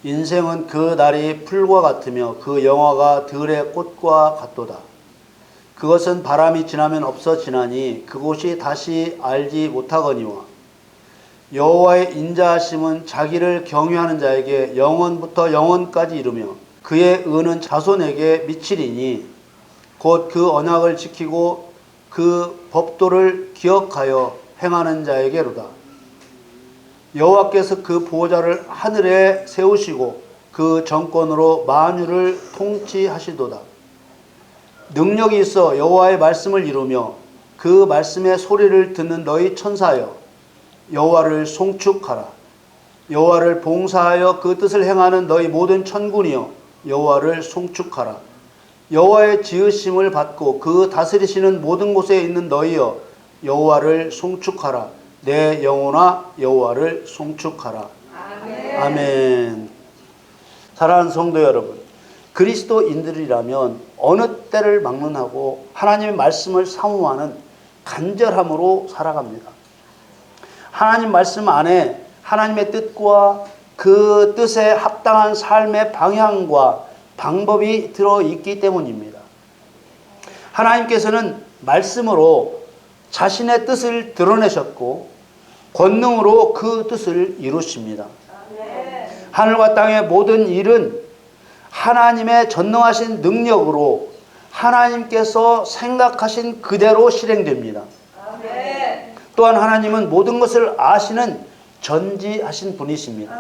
인생은 그 날이 풀과 같으며 그 영화가 들의 꽃과 같도다. 그것은 바람이 지나면 없어지나니 그곳이 다시 알지 못하거니와 여호와의 인자하심은 자기를 경외하는 자에게 영원부터 영원까지 이르며 그의 의는 자손에게 미치리니 곧 그 언약을 지키고 그 법도를 기억하여 행하는 자에게로다. 여호와께서 그 보호자를 하늘에 세우시고 그 정권으로 만유를 통치하시도다. 능력이 있어 여호와의 말씀을 이루며 그 말씀의 소리를 듣는 너희 천사여, 여호와를 송축하라. 여호와를 봉사하여 그 뜻을 행하는 너희 모든 천군이여, 여호와를 송축하라. 여호와의 지으심을 받고 그 다스리시는 모든 곳에 있는 너희여, 여호와를 송축하라. 내 영혼아 여호와를 송축하라. 아멘. 아멘. 사랑하는 성도 여러분, 그리스도인들이라면 어느 때를 막론하고 하나님의 말씀을 사모하는 간절함으로 살아갑니다. 하나님 말씀 안에 하나님의 뜻과 그 뜻에 합당한 삶의 방향과 방법이 들어있기 때문입니다. 하나님께서는 말씀으로 자신의 뜻을 드러내셨고 권능으로 그 뜻을 이루십니다. 하늘과 땅의 모든 일은 하나님의 전능하신 능력으로 하나님께서 생각하신 그대로 실행됩니다. 또한 하나님은 모든 것을 아시는 전지하신 분이십니다.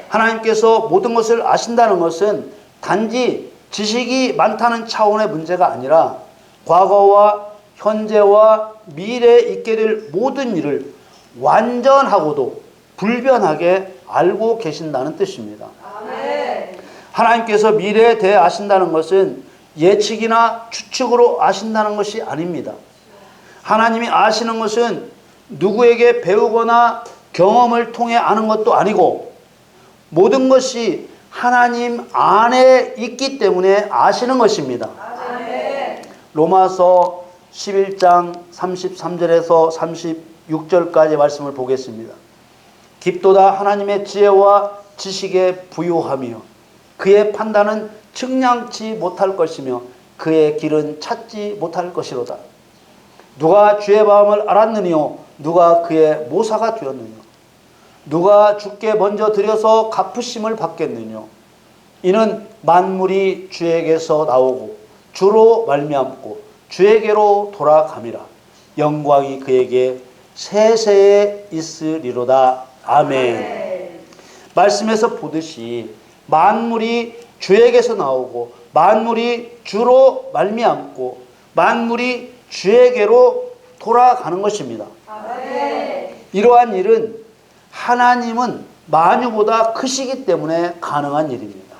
하나님께서 모든 것을 아신다는 것은 단지 지식이 많다는 차원의 문제가 아니라 과거와 현재와 미래에 있게 될 모든 일을 완전하고도 불변하게 알고 계신다는 뜻입니다. 하나님께서 미래에 대해 아신다는 것은 예측이나 추측으로 아신다는 것이 아닙니다. 하나님이 아시는 것은 누구에게 배우거나 경험을 통해 아는 것도 아니고 모든 것이 하나님 안에 있기 때문에 아시는 것입니다. 로마서 11장 33절에서 36절까지 말씀을 보겠습니다. 깊도다 하나님의 지혜와 지식에 부요하며 그의 판단은 측량치 못할 것이며 그의 길은 찾지 못할 것이로다. 누가 주의 마음을 알았느니요 누가 그의 모사가 되었느냐. 누가 주께 먼저 드려서 갚으심을 받겠느냐. 이는 만물이 주에게서 나오고 주로 말미암고 주에게로 돌아감이라. 영광이 그에게 세세에 있으리로다. 아멘. 말씀에서 보듯이 만물이 주에게서 나오고 만물이 주로 말미암고 만물이 주에게로 돌아가는 것입니다. 이러한 일은 하나님은 만유보다 크시기 때문에 가능한 일입니다.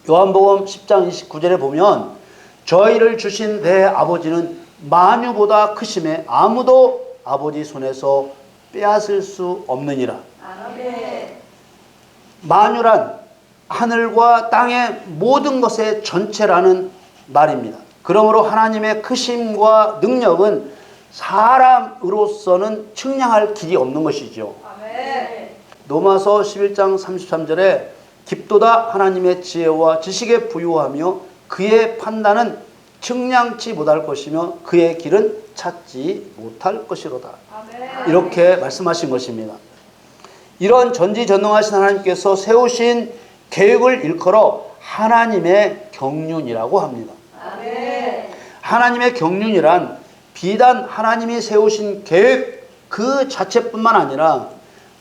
요한복음 10장 29절에 보면 저희를 주신 내 아버지는 만유보다 크심에 아무도 아버지 손에서 빼앗을 수 없느니라. 만유란 하늘과 땅의 모든 것의 전체라는 말입니다. 그러므로 하나님의 크심과 능력은 사람으로서는 측량할 길이 없는 것이죠. 로마서 11장 33절에 깊도다 하나님의 지혜와 지식에 부요하며 그의 판단은 측량치 못할 것이며 그의 길은 찾지 못할 것이로다. 이렇게 말씀하신 것입니다. 이런 전지전능하신 하나님께서 세우신 계획을 일컬어 하나님의 경륜이라고 합니다. 하나님의 경륜이란 비단 하나님이 세우신 계획 그 자체뿐만 아니라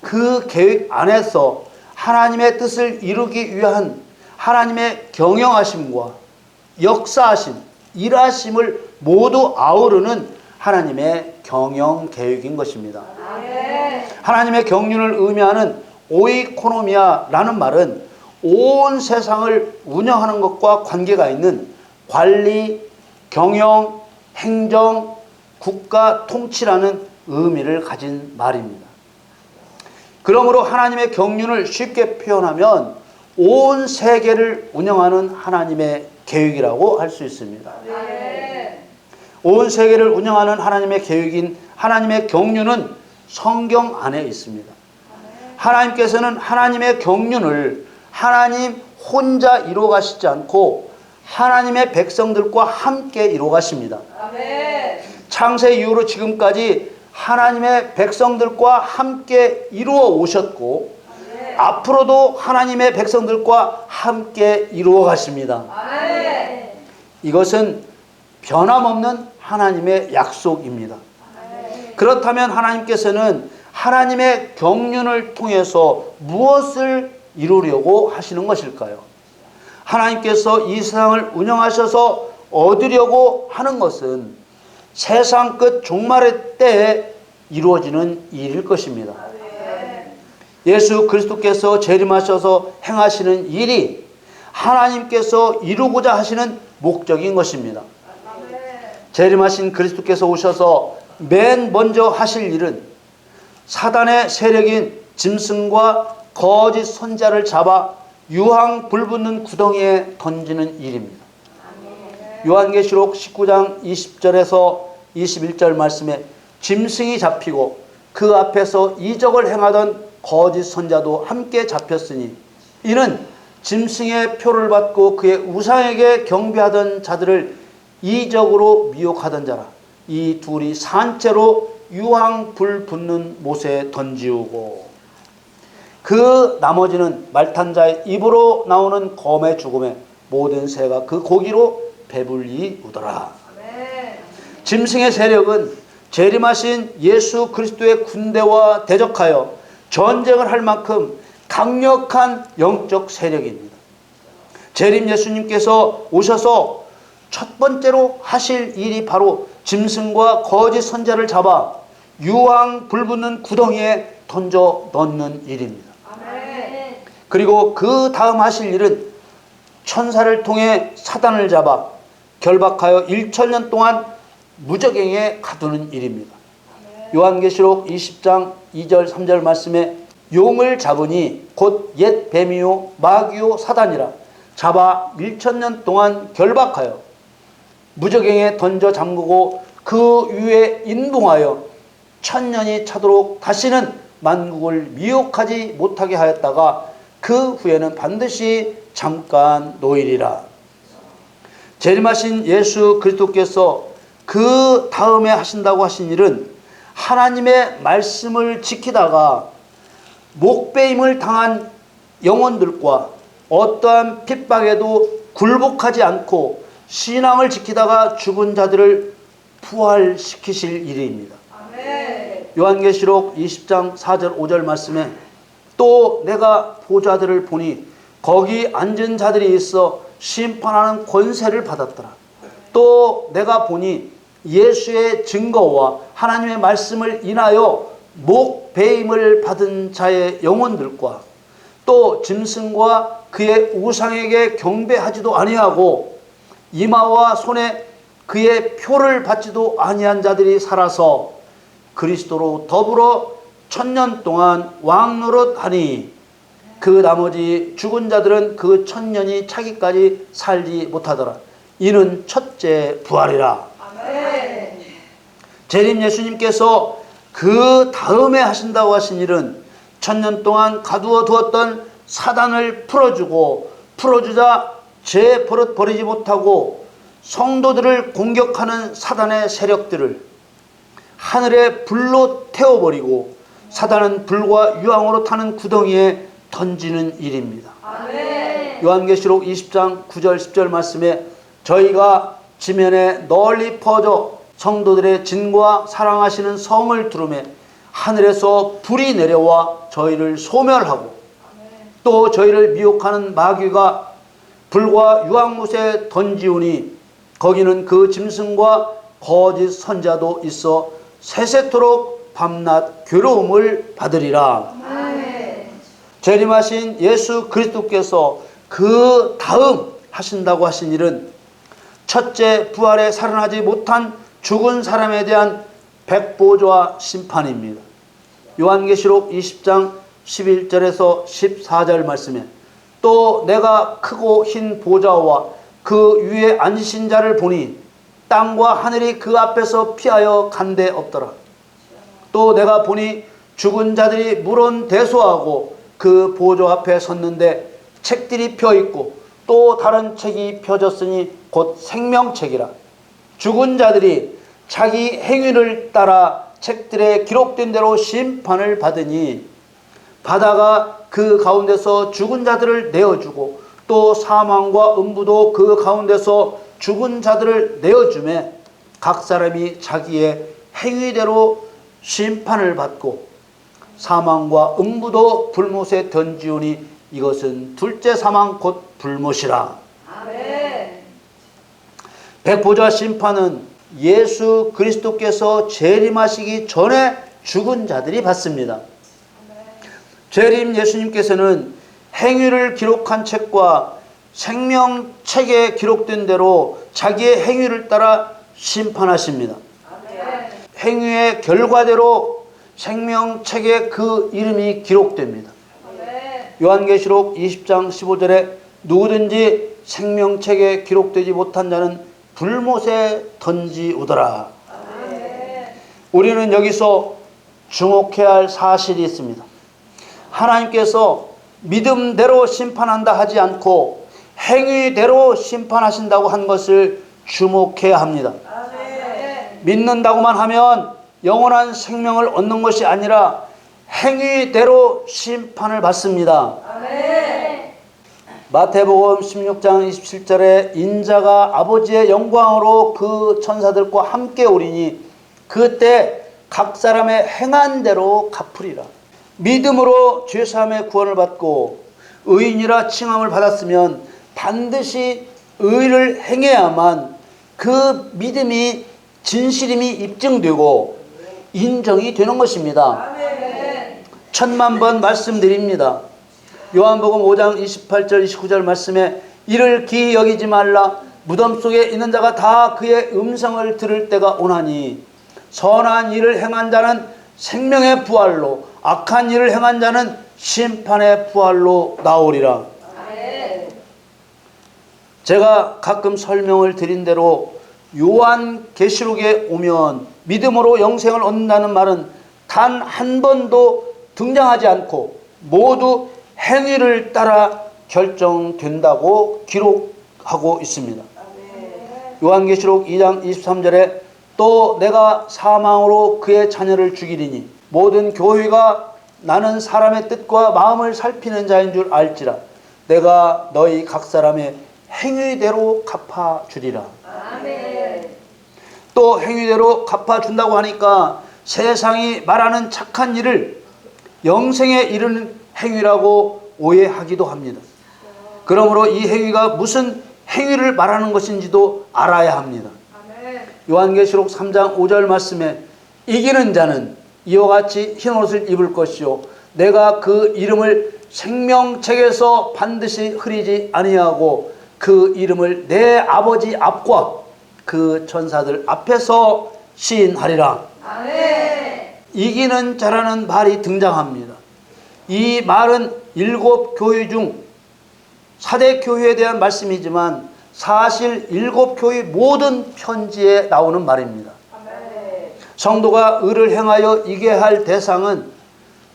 그 계획 안에서 하나님의 뜻을 이루기 위한 하나님의 경영하심과 역사하심, 일하심을 모두 아우르는 하나님의 경영 계획인 것입니다. 하나님의 경륜을 의미하는 오이코노미아라는 말은 온 세상을 운영하는 것과 관계가 있는 관리, 경영, 행정, 국가 통치라는 의미를 가진 말입니다. 그러므로 하나님의 경륜을 쉽게 표현하면 온 세계를 운영하는 하나님의 계획이라고 할 수 있습니다. 온 세계를 운영하는 하나님의 계획인 하나님의 경륜은 성경 안에 있습니다. 하나님께서는 하나님의 경륜을 하나님 혼자 이루어 가시지 않고 하나님의 백성들과 함께 이루어 가십니다. 아멘. 창세 이후로 지금까지 하나님의 백성들과 함께 이루어 오셨고 앞으로도 하나님의 백성들과 함께 이루어 가십니다. 아멘. 이것은 변함없는 하나님의 약속입니다. 그렇다면 하나님께서는 하나님의 경륜을 통해서 무엇을 이루려고 하시는 것일까요? 하나님께서 이 세상을 운영하셔서 얻으려고 하는 것은 세상 끝 종말의 때에 이루어지는 일일 것입니다. 예수 그리스도께서 재림하셔서 행하시는 일이 하나님께서 이루고자 하시는 목적인 것입니다. 재림하신 그리스도께서 오셔서 맨 먼저 하실 일은 사단의 세력인 짐승과 거짓 선자를 잡아 유황 불붙는 구덩이에 던지는 일입니다. 요한계시록 19장 20절에서 21절 말씀에 짐승이 잡히고 그 앞에서 이적을 행하던 거짓 선자도 함께 잡혔으니 이는 짐승의 표를 받고 그의 우상에게 경배하던 자들을 이적으로 미혹하던 자라. 이 둘이 산채로 유황 불 붙는 못에 던지우고 그 나머지는 말탄 자의 입으로 나오는 검의 죽음에 모든 새가 그 고기로 배불리 우더라. 짐승의 세력은 재림하신 예수 그리스도의 군대와 대적하여 전쟁을 할 만큼 강력한 영적 세력입니다. 재림 예수님께서 오셔서 첫 번째로 하실 일이 바로 짐승과 거짓 선자를 잡아 유황 불붙는 구덩이에 던져 넣는 일입니다. 그리고 그 다음 하실 일은 천사를 통해 사단을 잡아 결박하여 1000년 동안 무저갱에 가두는 일입니다. 요한계시록 20장 2절 3절 말씀에 용을 잡으니 곧 옛 뱀이요 마귀요 사단이라 잡아 1000년 동안 결박하여 무저갱에 던져 잠그고 그 위에 인봉하여 1000년이 차도록 다시는 만국을 미혹하지 못하게 하였다가 그 후에는 반드시 잠깐 놓이리라. 재림하신 예수 그리스도께서 그 다음에 하신다고 하신 일은 하나님의 말씀을 지키다가 목배임을 당한 영혼들과 어떠한 핍박에도 굴복하지 않고 신앙을 지키다가 죽은 자들을 부활시키실 일입니다. 요한계시록 20장 4절 5절 말씀에 또 내가 보좌들을 보니 거기 앉은 자들이 있어 심판하는 권세를 받았더라. 또 내가 보니 예수의 증거와 하나님의 말씀을 인하여 목배임을 받은 자의 영혼들과 또 짐승과 그의 우상에게 경배하지도 아니하고 이마와 손에 그의 표를 받지도 아니한 자들이 살아서 그리스도로 더불어 1000년 동안 왕노릇하니 그 나머지 죽은 자들은 그 1000년이 차기까지 살지 못하더라. 이는 첫째 부활이라. 아멘. 재림 예수님께서 그 다음에 하신다고 하신 일은 1000년 동안 가두어 두었던 사단을 풀어주고 풀어주자 죄 버릇 버리지 못하고 성도들을 공격하는 사단의 세력들을 하늘의 불로 태워버리고 사단은 불과 유황으로 타는 구덩이에 던지는 일입니다. 아멘. 요한계시록 20장 9절 10절 말씀에 저희가 지면에 널리 퍼져 성도들의 진과 사랑하시는 성을 두르매 하늘에서 불이 내려와 저희를 소멸하고 또 저희를 미혹하는 마귀가 불과 유황못에 던지우니 거기는 그 짐승과 거짓 선자도 있어 세세토록 밤낮 괴로움을 받으리라. 재림하신 예수 그리스도께서 그 다음 하신다고 하신 일은 첫째 부활에 살아나지 못한 죽은 사람에 대한 백보좌 심판입니다. 요한계시록 20장 11절에서 14절 말씀에 또 내가 크고 흰 보좌와 그 위에 앉으신 자를 보니 땅과 하늘이 그 앞에서 피하여 간데 없더라. 또 내가 보니 죽은 자들이 물은 대소하고 그 보좌 앞에 섰는데 책들이 펴 있고 또 다른 책이 펴졌으니 곧 생명책이라. 죽은 자들이 자기 행위를 따라 책들에 기록된 대로 심판을 받으니 바다가 그 가운데서 죽은 자들을 내어주고 또 사망과 음부도 그 가운데서 죽은 자들을 내어주매 각 사람이 자기의 행위대로 심판을 받고 사망과 음부도 불못에 던지우니 이것은 둘째 사망 곧 불못이라. 아멘. 백보자 심판은 예수 그리스도께서 재림하시기 전에 죽은 자들이 받습니다. 재림 예수님께서는 행위를 기록한 책과 생명책에 기록된 대로 자기의 행위를 따라 심판하십니다. 아멘. 행위의 결과대로 생명책에 그 이름이 기록됩니다. 아멘. 요한계시록 20장 15절에 누구든지 생명책에 기록되지 못한 자는 불못에 던지우더라. 아멘. 우리는 여기서 주목해야 할 사실이 있습니다. 하나님께서 믿음대로 심판한다 하지 않고 행위대로 심판하신다고 한 것을 주목해야 합니다. 아멘. 믿는다고만 하면 영원한 생명을 얻는 것이 아니라 행위대로 심판을 받습니다. 아멘. 마태복음 16장 27절에 인자가 아버지의 영광으로 그 천사들과 함께 오리니 그때 각 사람의 행한 대로 갚으리라. 믿음으로 죄사함의 구원을 받고 의인이라 칭함을 받았으면 반드시 의를 행해야만 그 믿음이 진실임이 입증되고 인정이 되는 것입니다. 아멘. 천만 번 말씀드립니다. 요한복음 5장 28절 29절 말씀에 이를 기이 여기지 말라. 무덤 속에 있는 자가 다 그의 음성을 들을 때가 오나니 선한 일을 행한 자는 생명의 부활로 악한 일을 행한 자는 심판의 부활로 나오리라. 아멘. 제가 가끔 설명을 드린 대로 요한계시록에 오면 믿음으로 영생을 얻는다는 말은 단 한 번도 등장하지 않고 모두 행위를 따라 결정된다고 기록하고 있습니다. 요한계시록 2장 23절에 또 내가 사망으로 그의 자녀를 죽이리니 모든 교회가 나는 사람의 뜻과 마음을 살피는 자인 줄 알지라. 내가 너희 각 사람의 행위대로 갚아주리라. 아멘. 또 행위대로 갚아준다고 하니까 세상이 말하는 착한 일을 영생에 이르는 행위라고 오해하기도 합니다. 그러므로 이 행위가 무슨 행위를 말하는 것인지도 알아야 합니다. 아멘. 요한계시록 3장 5절 말씀에 이기는 자는 이와 같이 흰옷을 입을 것이요 내가 그 이름을 생명책에서 반드시 흐리지 아니하고 그 이름을 내 아버지 앞과 그 천사들 앞에서 시인하리라. 아멘. 이기는 자라는 말이 등장합니다. 이 말은 7교회 중 4대 교회에 대한 말씀이지만 사실 7교회 모든 편지에 나오는 말입니다. 아멘. 성도가 의를 행하여 이겨야 할 대상은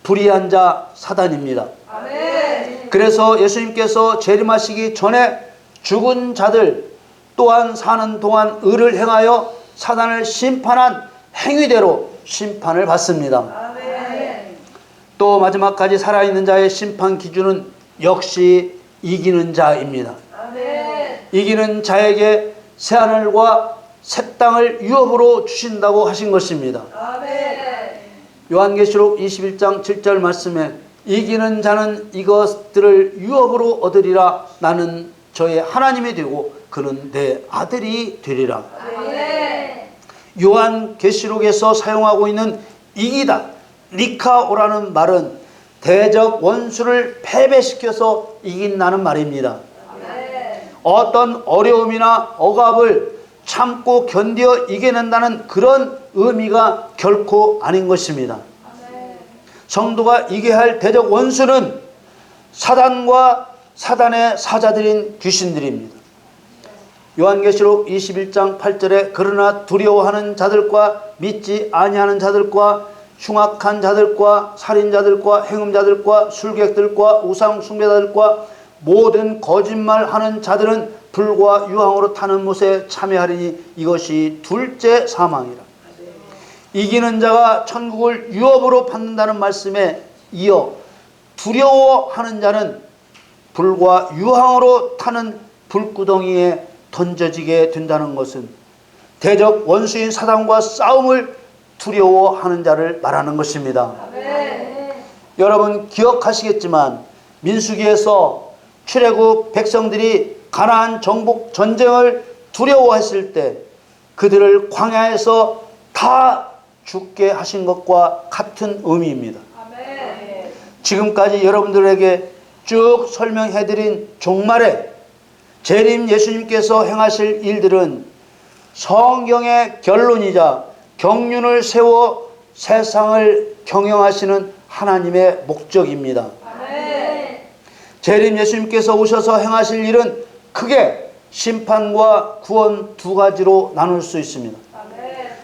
불의한 자 사단입니다. 아멘. 그래서 예수님께서 재림하시기 전에 죽은 자들 또한 사는 동안 의를 행하여 사단을 심판한 행위대로 심판을 받습니다. 아멘. 또 마지막까지 살아있는 자의 심판 기준은 역시 이기는 자입니다. 아멘. 이기는 자에게 새하늘과 새 땅을 유업으로 주신다고 하신 것입니다. 아멘. 요한계시록 21장 7절 말씀에 이기는 자는 이것들을 유업으로 얻으리라. 나는 저의 하나님이 되고 그는 내 아들이 되리라. 아멘. 요한계시록에서 사용하고 있는 이기다, 니카오라는 말은 대적 원수를 패배시켜서 이긴다는 말입니다. 아멘. 어떤 어려움이나 억압을 참고 견뎌 이겨낸다는 그런 의미가 결코 아닌 것입니다. 아멘. 성도가 이겨야 할 대적 원수는 사단과 사단의 사자들인 귀신들입니다. 요한계시록 21장 8절에 그러나 두려워하는 자들과 믿지 아니하는 자들과 흉악한 자들과 살인자들과 행음자들과 술객들과 우상 숭배자들과 모든 거짓말하는 자들은 불과 유황으로 타는 못에 참여하리니 이것이 둘째 사망이라. 이기는 자가 천국을 유업으로 받는다는 말씀에 이어 두려워하는 자는 불과 유황으로 타는 불구덩이에 던져지게 된다는 것은 대적 원수인 사단과 싸움을 두려워하는 자를 말하는 것입니다. 여러분 기억하시겠지만 민수기에서 출애굽 백성들이 가나안 정복 전쟁을 두려워했을 때 그들을 광야에서 다 죽게 하신 것과 같은 의미입니다. 지금까지 여러분들에게 쭉 설명해드린 종말에 재림 예수님께서 행하실 일들은 성경의 결론이자 경륜을 세워 세상을 경영하시는 하나님의 목적입니다. 재림 예수님께서 오셔서 행하실 일은 크게 심판과 구원 두 가지로 나눌 수 있습니다.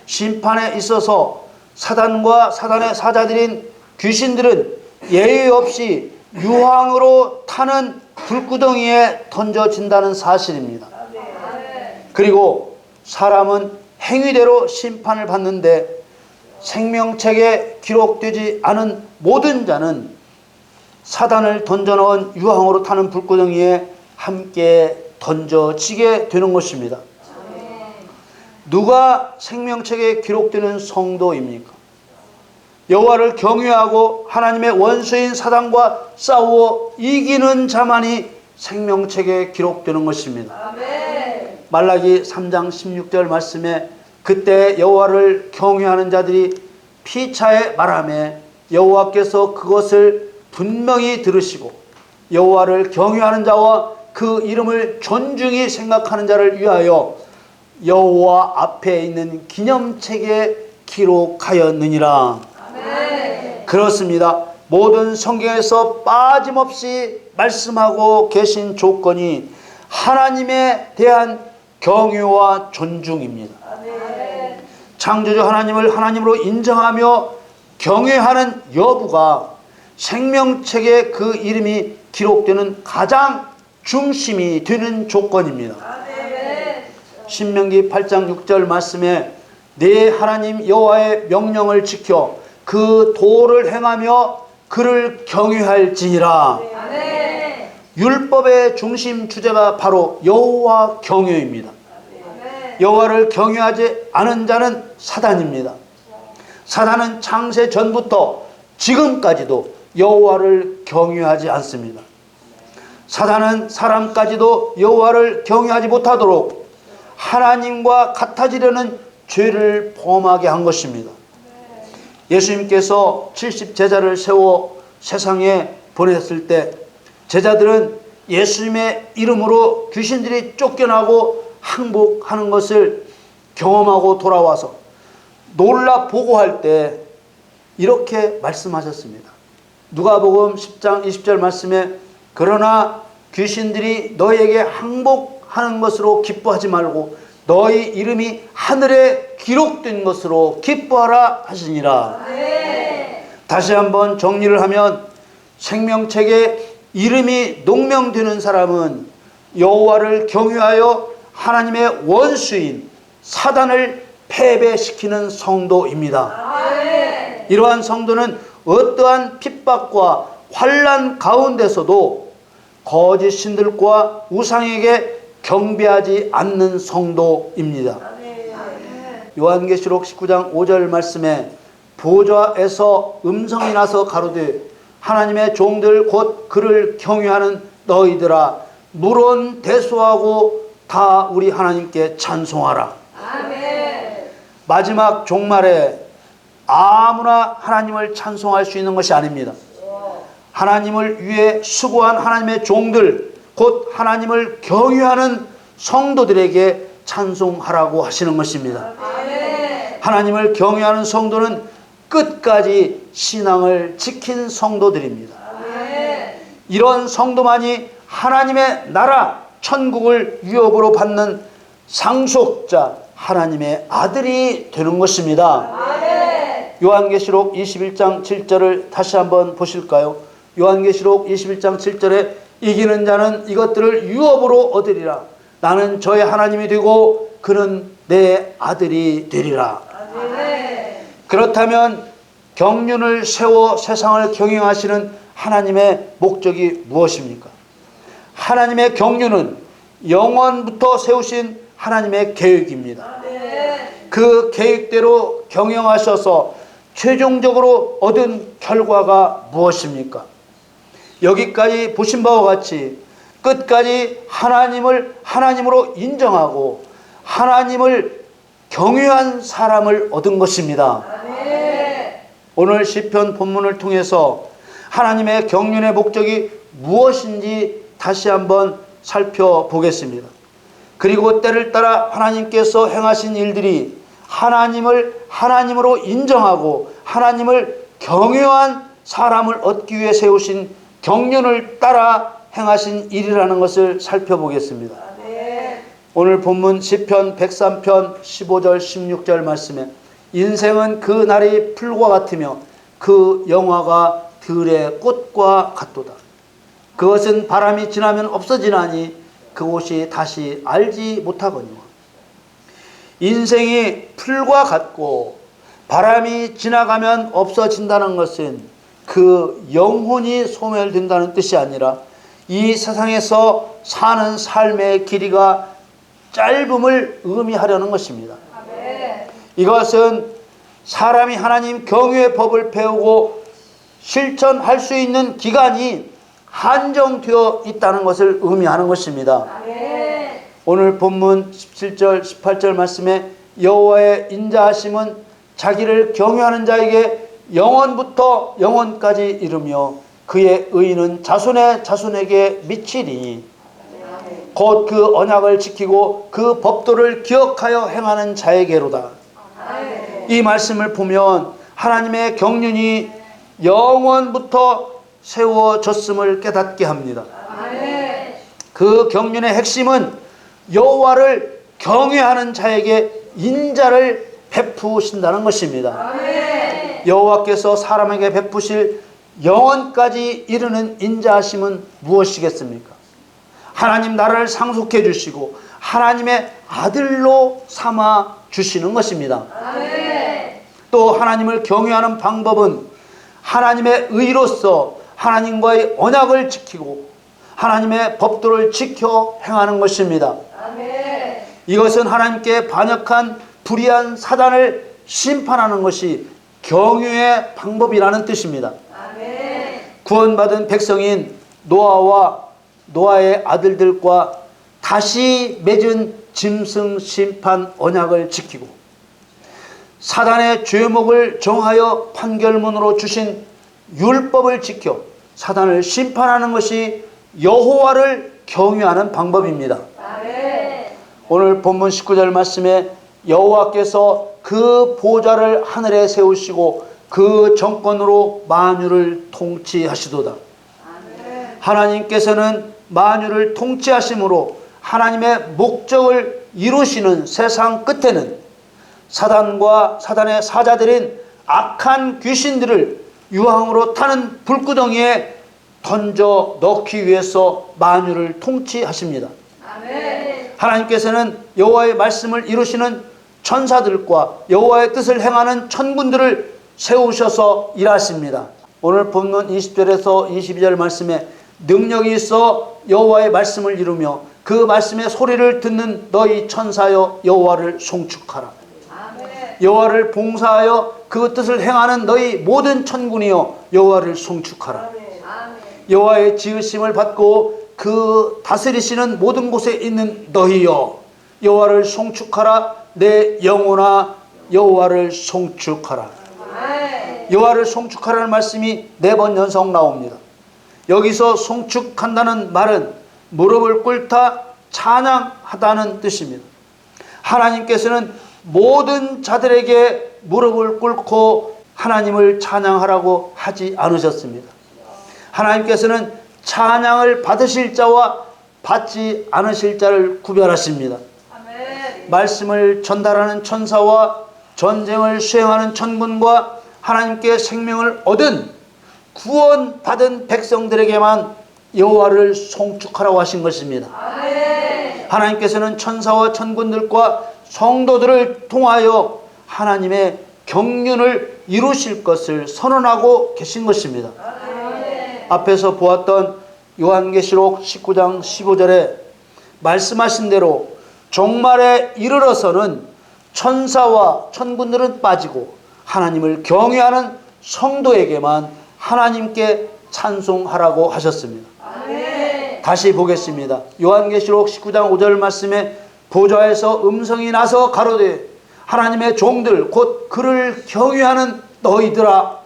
심판에 있어서 사단과 사단의 사자들인 귀신들은 예의 없이 유황으로 타는 불구덩이에 던져진다는 사실입니다. 그리고 사람은 행위대로 심판을 받는데 생명책에 기록되지 않은 모든 자는 사단을 던져넣은 유황으로 타는 불구덩이에 함께 던져지게 되는 것입니다. 누가 생명책에 기록되는 성도입니까? 여호와를 경외하고 하나님의 원수인 사단과 싸워 이기는 자만이 생명책에 기록되는 것입니다. 말라기 3장 16절 말씀에 그때 여호와를 경외하는 자들이 피차에 말하며 여호와께서 그것을 분명히 들으시고 여호와를 경외하는 자와 그 이름을 존중히 생각하는 자를 위하여 여호와 앞에 있는 기념책에 기록하였느니라. 그렇습니다. 모든 성경에서 빠짐없이 말씀하고 계신 조건이 하나님에 대한 경외와 존중입니다. 창조주 하나님을 하나님으로 인정하며 경외하는 여부가 생명책에 그 이름이 기록되는 가장 중심이 되는 조건입니다. 신명기 8장 6절 말씀에 내 하나님 여호와의 명령을 지켜 그 도를 행하며 그를 경외할지니라. 율법의 중심 주제가 바로 여호와 경외입니다. 여호와를 경외하지 않은 자는 사단입니다. 사단은 창세 전부터 지금까지도 여호와를 경외하지 않습니다. 사단은 사람까지도 여호와를 경외하지 못하도록 하나님과 같아지려는 죄를 범하게 한 것입니다. 예수님께서 70제자를 세워 세상에 보냈을 때 제자들은 예수님의 이름으로 귀신들이 쫓겨나고 항복하는 것을 경험하고 돌아와서 놀라 보고할 때 이렇게 말씀하셨습니다. 누가복음 10장 20절 말씀에 그러나 귀신들이 너희에게 항복하는 것으로 기뻐하지 말고 너희 이름이 하늘에 기록된 것으로 기뻐하라 하시니라. 다시 한번 정리를 하면 생명책에 이름이 농명되는 사람은 여호와를 경외하여 하나님의 원수인 사단을 패배시키는 성도입니다. 이러한 성도는 어떠한 핍박과 환난 가운데서도 거짓 신들과 우상에게 경배하지 않는 성도입니다. 요한계시록 19장 5절 말씀에 보좌에서 음성이 나서 가로되 하나님의 종들 곧 그를 경외하는 너희들아 물론 대수하고 다 우리 하나님께 찬송하라. 마지막 종말에 아무나 하나님을 찬송할 수 있는 것이 아닙니다. 하나님을 위해 수고한 하나님의 종들 곧 하나님을 경외하는 성도들에게 찬송하라고 하시는 것입니다. 하나님을 경외하는 성도는 끝까지 신앙을 지킨 성도들입니다. 이런 성도만이 하나님의 나라 천국을 유업으로 받는 상속자 하나님의 아들이 되는 것입니다. 요한계시록 21장 7절을 다시 한번 보실까요? 요한계시록 21장 7절에 이기는 자는 이것들을 유업으로 얻으리라. 나는 저의 하나님이 되고 그는 내 아들이 되리라. 아멘. 그렇다면 경륜을 세워 세상을 경영하시는 하나님의 목적이 무엇입니까? 하나님의 경륜은 영원부터 세우신 하나님의 계획입니다. 그 계획대로 경영하셔서 최종적으로 얻은 결과가 무엇입니까? 여기까지 보신 바와 같이 끝까지 하나님을 하나님으로 인정하고 하나님을 경외한 사람을 얻은 것입니다. 오늘 시편 본문을 통해서 하나님의 경륜의 목적이 무엇인지 다시 한번 살펴보겠습니다. 그리고 때를 따라 하나님께서 행하신 일들이 하나님을 하나님으로 인정하고 하나님을 경외한 사람을 얻기 위해 세우신 경륜을 따라 행하신 일이라는 것을 살펴보겠습니다. 오늘 본문 시편 103편 15절 16절 말씀에 인생은 그 날이 풀과 같으며 그 영화가 들의 꽃과 같도다. 그것은 바람이 지나면 없어지나니 그곳이 다시 알지 못하거니와. 인생이 풀과 같고 바람이 지나가면 없어진다는 것은 그 영혼이 소멸된다는 뜻이 아니라 이 세상에서 사는 삶의 길이가 짧음을 의미하려는 것입니다. 이것은 사람이 하나님 경외의 법을 배우고 실천할 수 있는 기간이 한정되어 있다는 것을 의미하는 것입니다. 오늘 본문 17절 18절 말씀에 여호와의 인자하심은 자기를 경외하는 자에게 영원부터 영원까지 이르며 그의 의는 자손의 자손에게 미치리니 곧 그 언약을 지키고 그 법도를 기억하여 행하는 자에게로다. 이 말씀을 보면 하나님의 경륜이 영원부터 세워졌음을 깨닫게 합니다. 그 경륜의 핵심은 여호와를 경외하는 자에게 인자를 베푸신다는 것입니다. 여호와께서 사람에게 베푸실 영원까지 이르는 인자하심은 무엇이겠습니까? 하나님 나라를 상속해 주시고 하나님의 아들로 삼아 주시는 것입니다. 또 하나님을 경외하는 방법은 하나님의 의로서 하나님과의 언약을 지키고 하나님의 법도를 지켜 행하는 것입니다. 이것은 하나님께 반역한 불의한 사단을 심판하는 것이 경외의 방법이라는 뜻입니다. 구원받은 백성인 노아와 노아의 아들들과 다시 맺은 짐승 심판 언약을 지키고 사단의 죄목을 정하여 판결문으로 주신 율법을 지켜 사단을 심판하는 것이 여호와를 경외하는 방법입니다. 오늘 본문 19절 말씀에 여호와께서 그 보좌를 하늘에 세우시고 그 정권으로 만유를 통치하시도다. 하나님께서는 만유를 통치하심으로 하나님의 목적을 이루시는 세상 끝에는 사단과 사단의 사자들인 악한 귀신들을 유황으로 타는 불구덩이에 던져 넣기 위해서 만유를 통치하십니다. 하나님께서는 여호와의 말씀을 이루시는 천사들과 여호와의 뜻을 행하는 천군들을 세우셔서 일하십니다. 오늘 본문 20절에서 22절 말씀에 능력이 있어 여호와의 말씀을 이루며 그 말씀의 소리를 듣는 너희 천사여 여호와를 송축하라. 여호와를 봉사하여 그 뜻을 행하는 너희 모든 천군이여 여호와를 송축하라. 여호와의 지으심을 받고 그 다스리시는 모든 곳에 있는 너희여 여호와를 송축하라. 내 영혼아 여호와를 송축하라. 여호와를 송축하라는 말씀이 4번 연속 나옵니다. 여기서 송축한다는 말은 무릎을 꿇다 찬양하다는 뜻입니다. 하나님께서는 모든 자들에게 무릎을 꿇고 하나님을 찬양하라고 하지 않으셨습니다. 하나님께서는 찬양을 받으실 자와 받지 않으실 자를 구별하십니다. 말씀을 전달하는 천사와 전쟁을 수행하는 천군과 하나님께 생명을 얻은 구원받은 백성들에게만 여호와를 송축하라고 하신 것입니다. 아멘. 하나님께서는 천사와 천군들과 성도들을 통하여 하나님의 경륜을 이루실 것을 선언하고 계신 것입니다. 아멘. 앞에서 보았던 요한계시록 19장 15절에 말씀하신 대로 종말에 이르러서는 천사와 천군들은 빠지고 하나님을 경외하는 성도에게만 하나님께 찬송하라고 하셨습니다. 아멘. 다시 보겠습니다. 요한계시록 19장 5절 말씀에 보좌에서 음성이 나서 가로되 하나님의 종들 곧 그를 경외하는 너희들아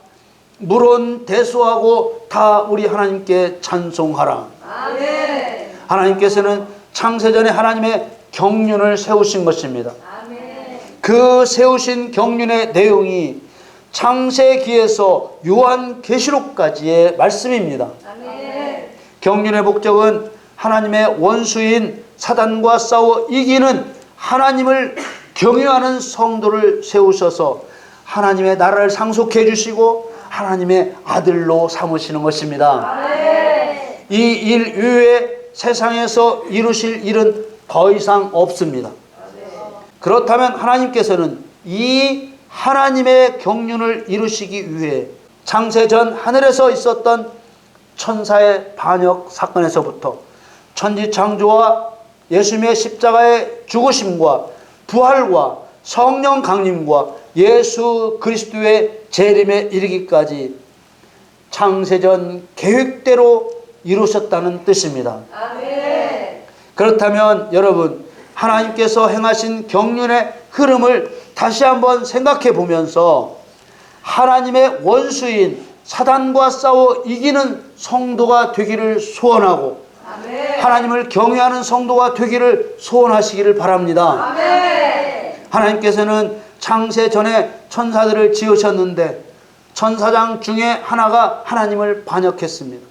물은 대수하고 다 우리 하나님께 찬송하라. 아멘. 하나님께서는 창세전에 하나님의 경륜을 세우신 것입니다. 아멘. 그 세우신 경륜의 내용이 창세기에서 요한계시록까지의 말씀입니다. 아멘. 경륜의 목적은 하나님의 원수인 사단과 싸워 이기는 하나님을 경외하는 성도를 세우셔서 하나님의 나라를 상속해 주시고 하나님의 아들로 삼으시는 것입니다. 아멘. 이 일 이외에 세상에서 이루실 일은 더 이상 없습니다. 그렇다면 하나님께서는 이 하나님의 경륜을 이루시기 위해 창세전 하늘에서 있었던 천사의 반역 사건에서부터 천지창조와 예수님의 십자가의 죽으심과 부활과 성령 강림과 예수 그리스도의 재림에 이르기까지 창세전 계획대로 이루셨다는 뜻입니다. 아멘. 그렇다면 여러분, 하나님께서 행하신 경륜의 흐름을 다시 한번 생각해 보면서 하나님의 원수인 사단과 싸워 이기는 성도가 되기를 소원하고 아멘. 하나님을 경외하는 성도가 되기를 소원하시기를 바랍니다. 아멘. 하나님께서는 창세 전에 천사들을 지으셨는데 천사장 중에 하나가 하나님을 반역했습니다.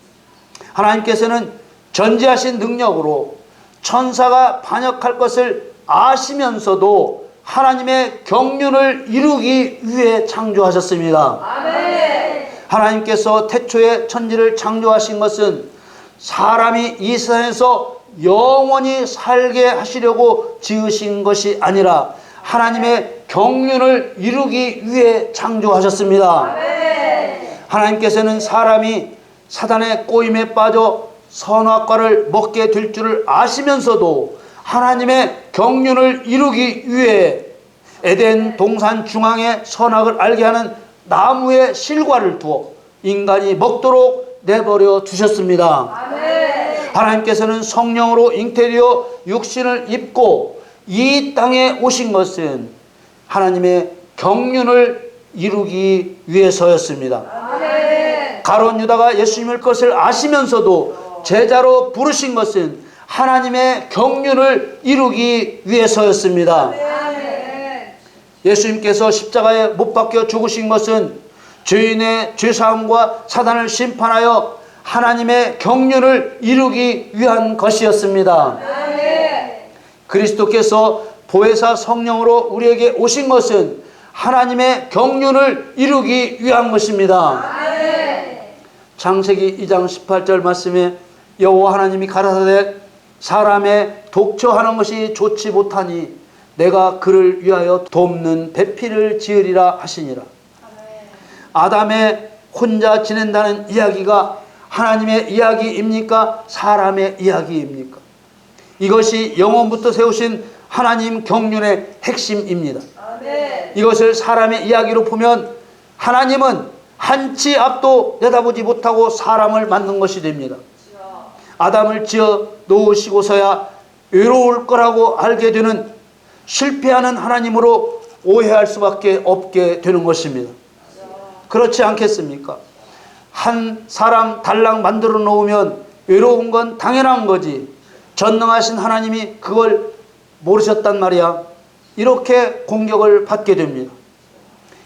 하나님께서는 전지하신 능력으로 천사가 반역할 것을 아시면서도 하나님의 경륜을 이루기 위해 창조하셨습니다. 아멘. 하나님께서 태초에 천지를 창조하신 것은 사람이 이 세상에서 영원히 살게 하시려고 지으신 것이 아니라 하나님의 경륜을 이루기 위해 창조하셨습니다. 아멘. 하나님께서는 사람이 사단의 꼬임에 빠져 선악과를 먹게 될 줄을 아시면서도 하나님의 경륜을 이루기 위해 에덴 동산 중앙에 선악을 알게 하는 나무의 실과를 두어 인간이 먹도록 내버려 두셨습니다. 아멘. 하나님께서는 성령으로 잉태되어 육신을 입고 이 땅에 오신 것은 하나님의 경륜을 이루기 위해서였습니다. 아멘. 가룟 유다가 예수님을 것을 아시면서도 제자로 부르신 것은 하나님의 경륜을 이루기 위해서였습니다. 아멘. 예수님께서 십자가에 못 박혀 죽으신 것은 죄인의 죄사함과 사단을 심판하여 하나님의 경륜을 이루기 위한 것이었습니다. 아멘. 그리스도께서 보혜사 성령으로 우리에게 오신 것은 하나님의 경륜을 이루기 위한 것입니다. 아멘. 창세기 2장 18절 말씀에 여호와 하나님이 가라사대 사람의 독처하는 것이 좋지 못하니 내가 그를 위하여 돕는 배필을 지으리라 하시니라. 아담의 혼자 지낸다는 이야기가 하나님의 이야기입니까? 사람의 이야기입니까? 이것이 영원부터 세우신 하나님 경륜의 핵심입니다. 아멘. 이것을 사람의 이야기로 보면 하나님은 한치 앞도 내다보지 못하고 사람을 만든 것이 됩니다. 아담을 지어 놓으시고서야 외로울 거라고 알게 되는 실패하는 하나님으로 오해할 수밖에 없게 되는 것입니다. 그렇지 않겠습니까? 한 사람 달랑 만들어 놓으면 외로운 건 당연한 거지. 전능하신 하나님이 그걸 모르셨단 말이야. 이렇게 공격을 받게 됩니다.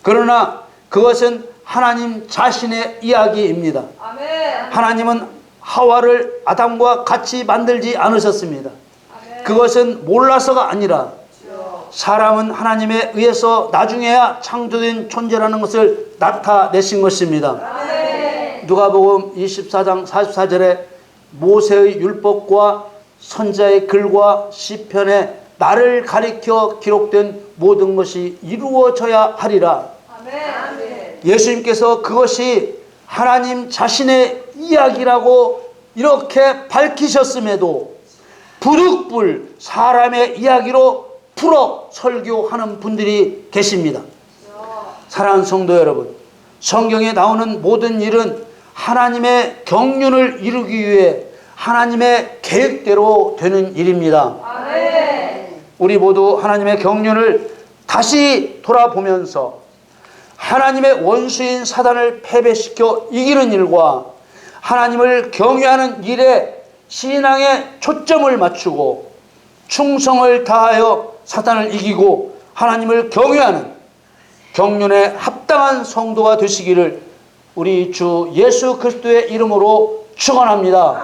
그러나 그것은 하나님 자신의 이야기입니다. 아멘. 하나님은 하와를 아담과 같이 만들지 않으셨습니다. 아멘. 그것은 몰라서가 아니라 사람은 하나님에 의해서 나중에야 창조된 존재라는 것을 나타내신 것입니다. 아멘. 누가복음 24장 44절에 모세의 율법과 선자의 글과 시편에 나를 가리켜 기록된 모든 것이 이루어져야 하리라. 아멘. 예수님께서 그것이 하나님 자신의 이야기라고 이렇게 밝히셨음에도 부득불 사람의 이야기로 풀어 설교하는 분들이 계십니다. 사랑하는 성도 여러분, 성경에 나오는 모든 일은 하나님의 경륜을 이루기 위해 하나님의 계획대로 되는 일입니다. 아멘. 우리 모두 하나님의 경륜을 다시 돌아보면서 하나님의 원수인 사단을 패배시켜 이기는 일과 하나님을 경외하는 일에 신앙의 초점을 맞추고 충성을 다하여 사단을 이기고 하나님을 경외하는 경륜에 합당한 성도가 되시기를 우리 주 예수 그리스도의 이름으로 축원합니다.